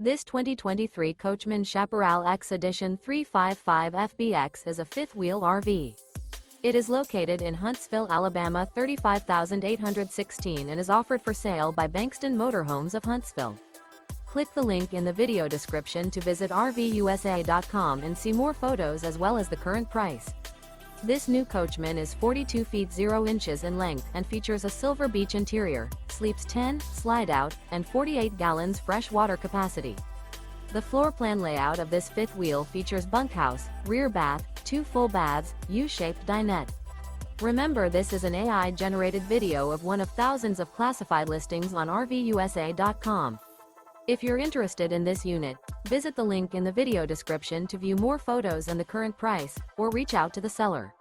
This 2023 Coachmen Chaparral X Edition 355 FBX is a fifth-wheel RV. It is located in Huntsville, Alabama 35816 and is offered for sale by Bankston Motorhomes of Huntsville. Click the link in the video description to visit RVUSA.com and see more photos as well as the current price. This new Coachmen is 42 feet 0 inches in length and features a silver beach interior, sleeps 10, Slideout, and 48 gallons fresh water capacity. The floor plan layout of this fifth wheel features bunkhouse, rear bath, 2 full baths, U-shaped dinette. Remember, this is an AI-generated video of one of thousands of classified listings on RVUSA.com. If you're interested in this unit, visit the link in the video description to view more photos and the current price, or reach out to the seller.